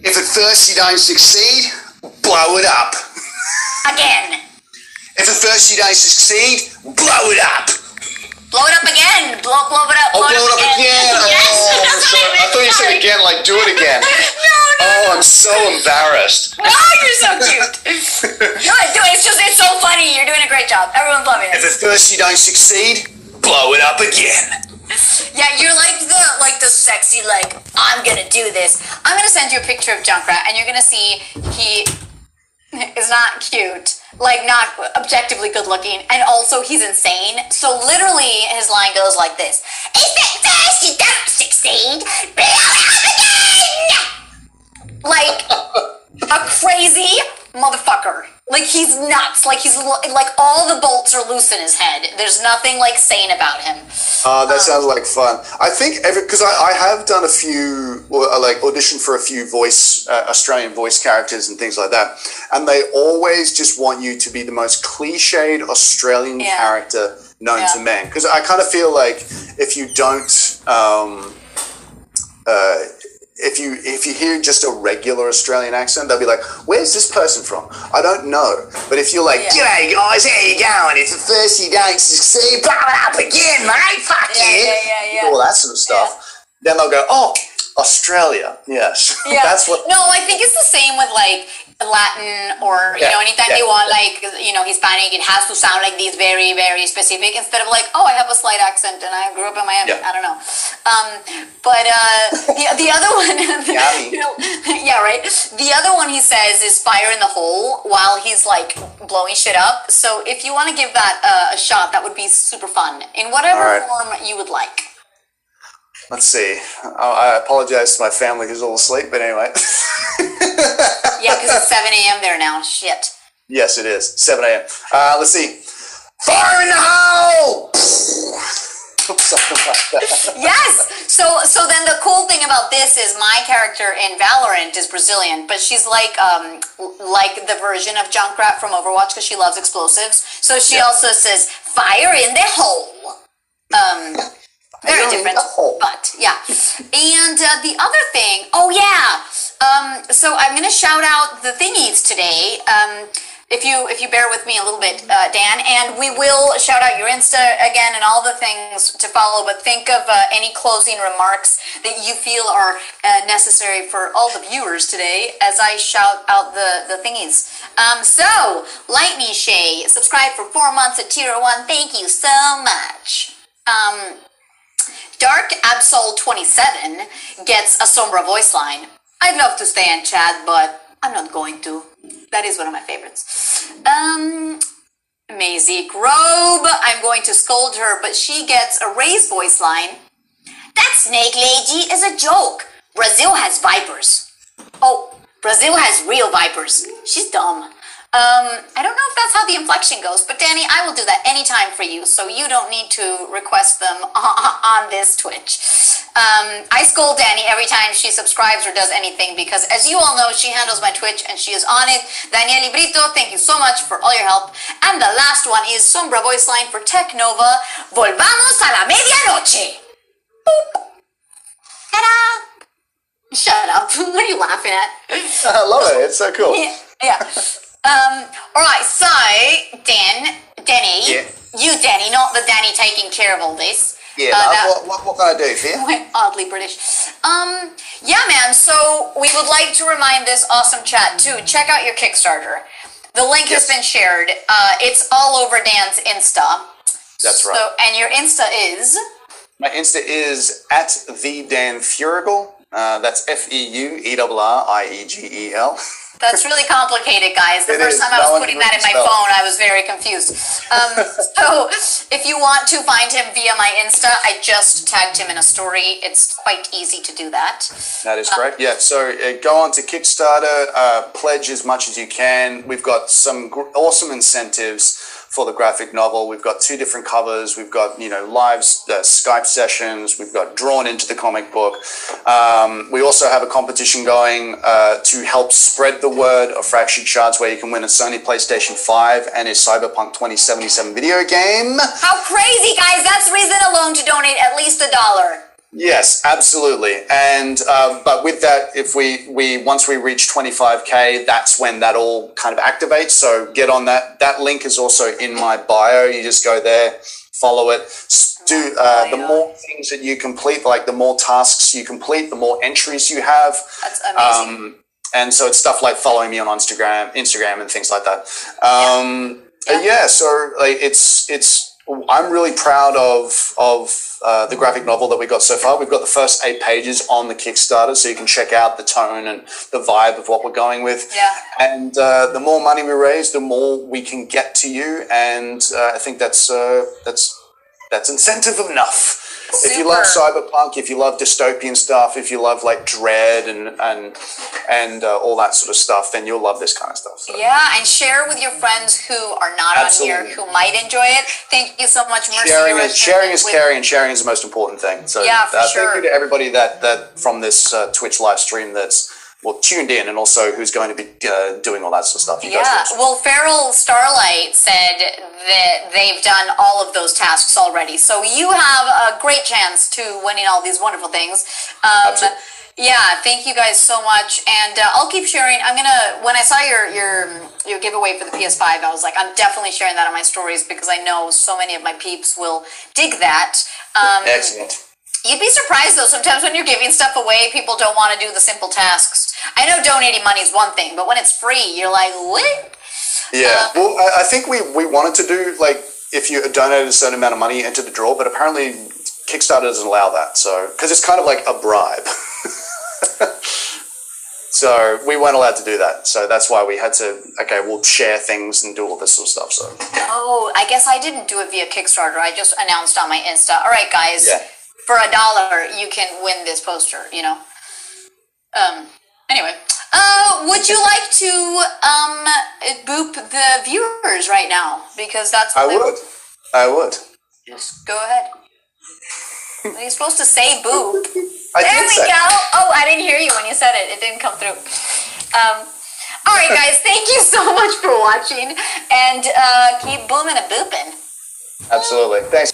If at first you don't succeed, blow it up. Again. If at first you don't succeed, blow it up. Blow it up again. Blow it up. Oh, blow it up again. Yes. Oh, I thought you said again, like do it again. No. Oh, I'm so embarrassed. Oh, you're so cute. It's so funny. You're doing a great job. Everyone's loving it. If at first you don't succeed, blow it up again. Yeah, you're like the sexy, like, I'm gonna do this. I'm gonna send you a picture of Junkrat, and you're gonna see he is not cute, like not objectively good looking, and also he's insane. So literally his line goes like this: "If at first you don't succeed, blow it up again!" Like a crazy motherfucker. Like he's nuts. Like he's like all the bolts are loose in his head. There's nothing like sane about him. That sounds like fun. I think because I have done a few, like auditioned for a few Australian voice characters and things like that, and they always just want you to be the most cliched Australian character known to man. Because I kind of feel like if you don't. If you hear just a regular Australian accent, they'll be like, "Where's this person from? I don't know." But if you're like, "G'day guys, how you going? If at first you don't succeed, blow it up again, mate. Fuck you." All that sort of stuff. Then they'll go, "Oh, Australia, yes." Yeah. That's what. No, I think it's the same with like Latin or anytime they want like Hispanic, it has to sound like these very, very specific instead of like, "Oh, I have a slight accent and I grew up in Miami." I don't know. But the other one, yeah, right. The other one he says is "fire in the hole" while he's like blowing shit up. So if you want to give that a shot, that would be super fun in whatever form you would like. Let's see. I apologize to my family who's all asleep, but anyway. Yeah, because it's 7 a.m. there now. Shit. Yes, it is. 7 a.m. Let's see. Fire in the hole! Something like that. Yes! So then the cool thing about this is my character in Valorant is Brazilian, but she's like the version of Junkrat from Overwatch because she loves explosives. So she also says, "Fire in the hole." Very different, but yeah. And the other thing, so I'm going to shout out the thingies today. If you bear with me a little bit, Dan, and we will shout out your Insta again and all the things to follow. But think of any closing remarks that you feel are necessary for all the viewers today as I shout out the thingies. So, Lightning Shay, subscribe for 4 months at Tier 1. Thank you so much. Dark Absol 27 gets a Sombra voice line. I'd love to stay and chat, but I'm not going to. That is one of my favorites. Maisie Grobe, I'm going to scold her, but she gets a Ray's voice line. That snake lady is a joke. Brazil has vipers. Oh, Brazil has real vipers. She's dumb. I don't know if that's how the inflection goes, but Danny, I will do that anytime for you, so you don't need to request them on this Twitch. I scold Danny every time she subscribes or does anything because, as you all know, she handles my Twitch and she is on it. Daniele Brito, thank you so much for all your help. And the last one is Sombra voice line for Tech Nova. Volvamos a la medianoche. Boop. Ta-da! Shut up. What are you laughing at? I love it. It's so cool. Yeah. All right, so, Danny, you, Danny, not the Danny taking care of all this. Yeah, what can I do for you? Oddly British. Yeah, man, so we would like to remind this awesome chat to check out your Kickstarter. The link has been shared. It's all over Dan's Insta. That's right. And your Insta is? My Insta is at the Dan Feuggureal. That's FEUERRIEGEL. That's really complicated, guys. The first time I was putting that in my phone, I was very confused. So if you want to find him via my Insta, I just tagged him in a story. It's quite easy to do that. That is correct. Yeah. So go on to Kickstarter, pledge as much as you can. We've got some awesome incentives for the graphic novel. We've got 2 different covers. We've got, live Skype sessions. We've got drawn into the comic book. We also have a competition going to help spread the word of Fractured Shards, where you can win a Sony PlayStation 5 and a Cyberpunk 2077 video game. How crazy, guys! That's reason alone to donate at least $1. Yes, absolutely. And but with that, if we once we reach 25K, that's when that all kind of activates. So get on that. That link is also in my bio. You just go there, follow it. Do the more things that you complete, like the more tasks you complete, the more entries you have. That's amazing. And so it's stuff like following me on Instagram and things like that. So like it's. I'm really proud of the graphic novel that we got so far. We've got the first 8 pages on the Kickstarter, so you can check out the tone and the vibe of what we're going with. Yeah. And the more money we raise, the more we can get to you. And I think that's incentive enough. Super. If you love cyberpunk, if you love dystopian stuff, if you love like dread and all that sort of stuff, then you'll love this kind of stuff. So. Yeah, and share with your friends who are not on here who might enjoy it. Thank you so much, Mercy. Sharing is caring, and sharing is the most important thing. So yeah, for sure. Thank you to everybody that from this Twitch live stream that's tuned in, and also who's going to be doing all that sort of stuff. You guys well, Feral Starlight said that they've done all of those tasks already, so you have a great chance to winning all these wonderful things. Absolutely. Yeah, thank you guys so much, and I'll keep sharing. When I saw your giveaway for the PS5, I was like, I'm definitely sharing that on my stories because I know so many of my peeps will dig that. Excellent. You'd be surprised, though, sometimes when you're giving stuff away, people don't want to do the simple tasks. I know donating money is one thing, but when it's free, you're like, what? Yeah, well, I think we wanted to do, like, if you donated a certain amount of money, enter the draw, but apparently Kickstarter doesn't allow that, so, because it's kind of like a bribe. So we weren't allowed to do that, so that's why we had to, we'll share things and do all this sort of stuff, so. Oh, I guess I didn't do it via Kickstarter. I just announced on my Insta. All right, guys. Yeah. For $1, you can win this poster, Anyway, would you like to boop the viewers right now? Because that's what I would. Just go ahead. You're supposed to say boop. There we go. Oh, I didn't hear you when you said it. It didn't come through. All right, guys. Thank you so much for watching, and keep booming and booping. Absolutely. Thanks.